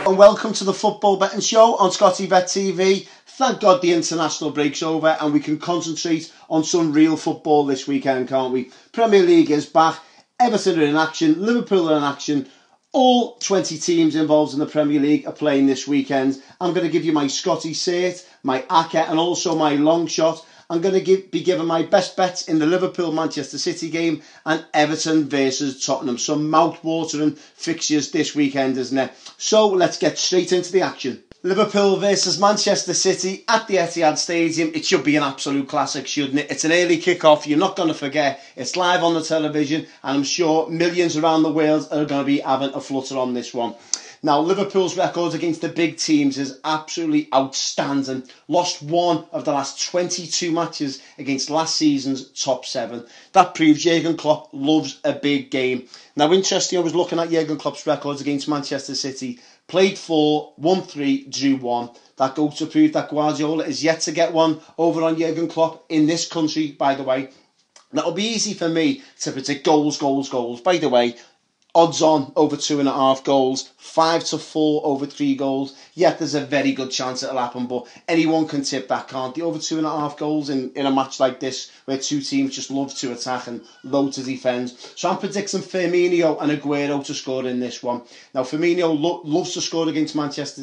And welcome to the Football Betting Show on Scotty Bet TV. Thank God the international break's over and we can concentrate on some real football this weekend, can't we? Premier League is back, Everton are in action, Liverpool are in action. All 20 teams involved in the Premier League are playing this weekend. I'm going to give you my Scotty cert, my ACCA and also my long shot. I'm going to be giving my best bets in the Liverpool-Manchester City game and Everton versus Tottenham. Some mouth-watering fixtures this weekend, isn't it? So let's get straight into the action. Liverpool versus Manchester City at the Etihad Stadium. It should be an absolute classic, shouldn't it? It's an early kick-off. You're not going to forget. It's live on the television and I'm sure millions around the world are going to be having a flutter on this one. Now, Liverpool's record against the big teams is absolutely outstanding. Lost one of the last 22 matches against last season's top 7. That proves Jurgen Klopp loves a big game. Now, interesting, I was looking at Jurgen Klopp's records against Manchester City. Played 4, won 3, drew 1. That goes to prove that Guardiola is yet to get one over on Jurgen Klopp in this country, by the way. That'll be easy for me to predict goals. By the way, odds on over 2.5 goals, 5-4 over 3 goals. Yet there's a very good chance it'll happen, but anyone can tip that, can't they? Over 2.5 goals in a match like this, where two teams just love to attack and low to defend. So I'm predicting Firmino and Aguero to score in this one. Now Firmino loves to score against Manchester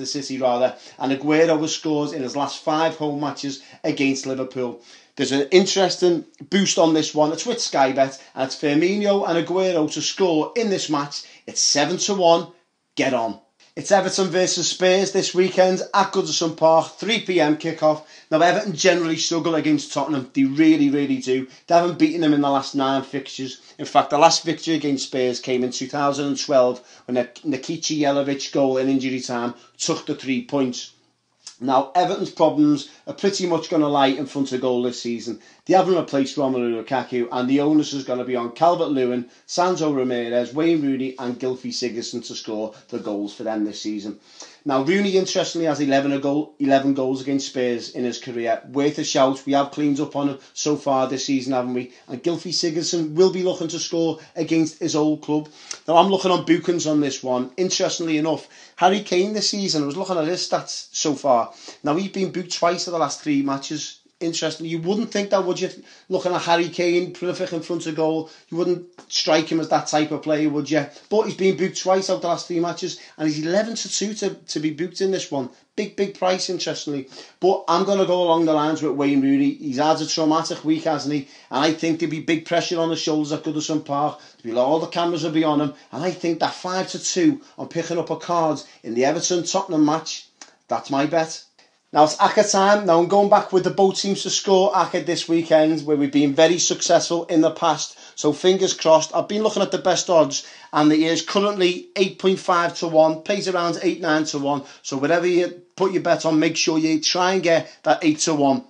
City, and Aguero has scored in his last 5 home matches against Liverpool. There's an interesting boost on this one. It's with Sky Bet, and it's Firmino and Aguero to score in this match. It's 7-1. Get on. It's Everton versus Spurs this weekend at Goodison Park, 3 p.m. kickoff. Now, Everton generally struggle against Tottenham. They really do. They haven't beaten them in the last 9 fixtures. In fact, the last victory against Spurs came in 2012 when a Nikica Jelavic goal in injury time took the 3 points. Now, Everton's problems are pretty much going to lie in front of goal this season. They haven't replaced Romelu Lukaku, and the onus is going to be on Calvert-Lewin, Sandro Ramirez, Wayne Rooney and Gylfi Sigurdsson to score the goals for them this season. Now, Rooney, interestingly, has 11 goals against Spurs in his career. Worth a shout. We have cleaned up on him so far this season, haven't we? And Gylfi Sigurdsson will be looking to score against his old club. Now, I'm looking on bookings on this one. Interestingly enough, Harry Kane this season, I was looking at his stats so far. Now, he's been booked twice in the last 3 matches. Interestingly, you wouldn't think that, would you? Looking at Harry Kane, prolific in front of goal, you wouldn't strike him as that type of player, would you? But he's been booked twice out the last 3 matches, and he's 11-2 to be booked in this one. Big price, interestingly. But I'm going to go along the lines with Wayne Rooney. He's had a traumatic week, hasn't he? And I think there'll be big pressure on the shoulders at Goodison Park. All the cameras will be on him. And I think that 5-2 on picking up a card in the Everton-Tottenham match, that's my bet. Now it's ACCA time. Now I'm going back with the both teams to score ACCA this weekend, where we've been very successful in the past. So fingers crossed. I've been looking at the best odds, and it is currently 8.5-1, pays around 8-9-1. So whatever you put your bet on, make sure you try and get that 8-1.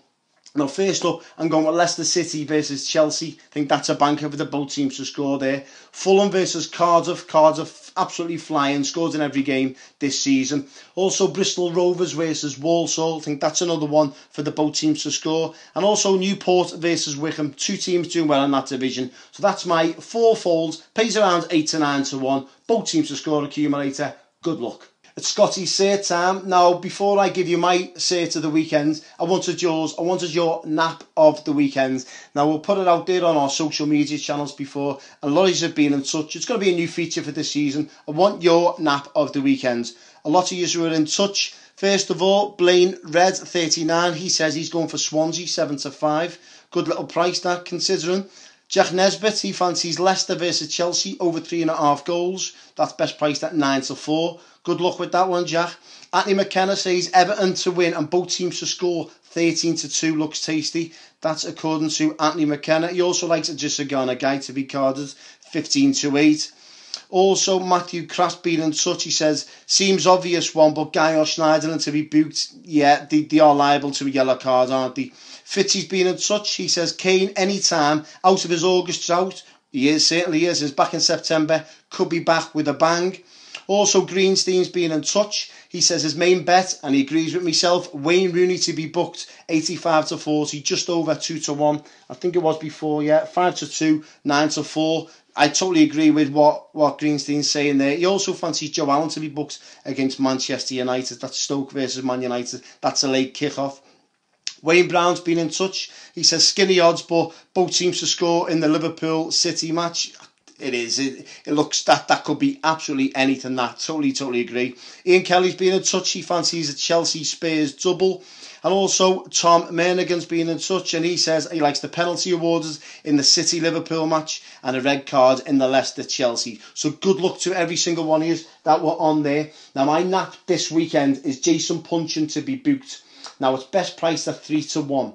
Now, first up, I'm going with Leicester City versus Chelsea. I think that's a banker for the both teams to score there. Fulham versus Cardiff. Cardiff absolutely flying, scored in every game this season. Also, Bristol Rovers versus Walsall. I think that's another one for the both teams to score. And also Newport versus Wickham. 2 teams doing well in that division. So that's my 4 folds. Pays around 8-9-1. Both teams to score accumulator. Good luck. It's Scotty's cert time. Now, before I give you my cert of the weekend, I wanted your nap of the weekend. Now, we'll put it out there on our social media channels before, and Lorries have been in touch. It's going to be a new feature for this season. I want your nap of the weekend. A lot of you were in touch. First of all, Blaine Red 39. He says he's going for Swansea 7-5. Good little price that, considering. Jack Nesbitt, he fancies Leicester versus Chelsea over 3.5 goals. That's best priced at 9-4. Good luck with that one, Jack. Anthony McKenna says Everton to win and both teams to score 13-2. Looks tasty. That's according to Anthony McKenna. He also likes a Gisagana guy to be carded 15-8. Also, Matthew Kraft being in touch. He says, seems obvious one, but Guy or Schneiderlin to be booked. Yeah, they are liable to a yellow card, aren't they? Fitzy's been in touch. He says, Kane, anytime, out of his August drought. He certainly is. He's back in September. Could be back with a bang. Also, Greenstein's been in touch. He says his main bet, and he agrees with myself, Wayne Rooney to be booked 85 to 40, just over 2 to 1. I think it was before, yeah, 5 to 2, 9 to 4. I totally agree with what Greenstein's saying there. He also fancies Joe Allen to be booked against Manchester United. That's Stoke versus Man United. That's a late kick-off. Wayne Brown's been in touch. He says skinny odds, but both teams to score in the Liverpool City match. It is. It looks that could be absolutely anything. That totally agree. Ian Kelly's been in touch. He fancies a Chelsea Spurs double. And also Tom Mernigan's been in touch, and he says he likes the penalty awards in the City Liverpool match and a red card in the Leicester Chelsea. So good luck to every single one of you that were on there. Now my nap this weekend is Jason Puncheon to be booked. Now it's best priced at 3 to 1.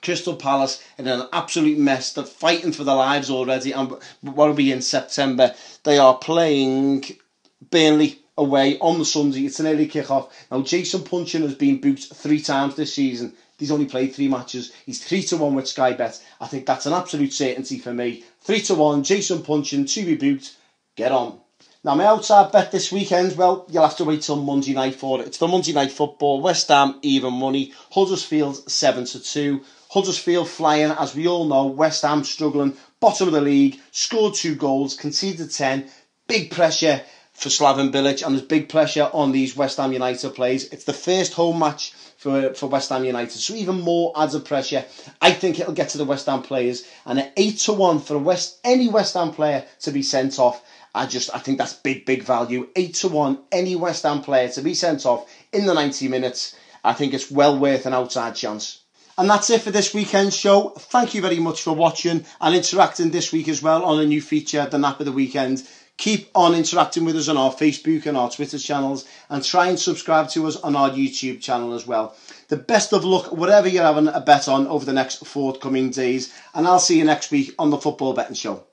Crystal Palace in an absolute mess. They're fighting for their lives already. And what will be in September? They are playing Burnley away on the Sunday. It's an early kick-off. Now Jason Puncheon has been booked 3 times this season. He's only played 3 matches. He's 3 to 1 with Sky Bet. I think that's an absolute certainty for me. 3 to 1, Jason Puncheon to be booked. Get on. Now, my outside bet this weekend, well, you'll have to wait till Monday night for it. It's the Monday night football. West Ham, even money. Huddersfield, 7 to 2. Huddersfield flying, as we all know. West Ham struggling. Bottom of the league. Scored 2 goals. Conceded 10. Big pressure for Slaven Bilic. And there's big pressure on these West Ham United players. It's the first home match for West Ham United. So even more adds of pressure. I think it'll get to the West Ham players. And at 8 to 1 for any West Ham player to be sent off. I think that's big value. 8 to 1, any West Ham player to be sent off in the 90 minutes. I think it's well worth an outside chance. And that's it for this weekend's show. Thank you very much for watching and interacting this week as well on a new feature, The Nap of the Weekend. Keep on interacting with us on our Facebook and our Twitter channels, and try and subscribe to us on our YouTube channel as well. The best of luck, whatever you're having a bet on over the next forthcoming days. And I'll see you next week on the Football Betting Show.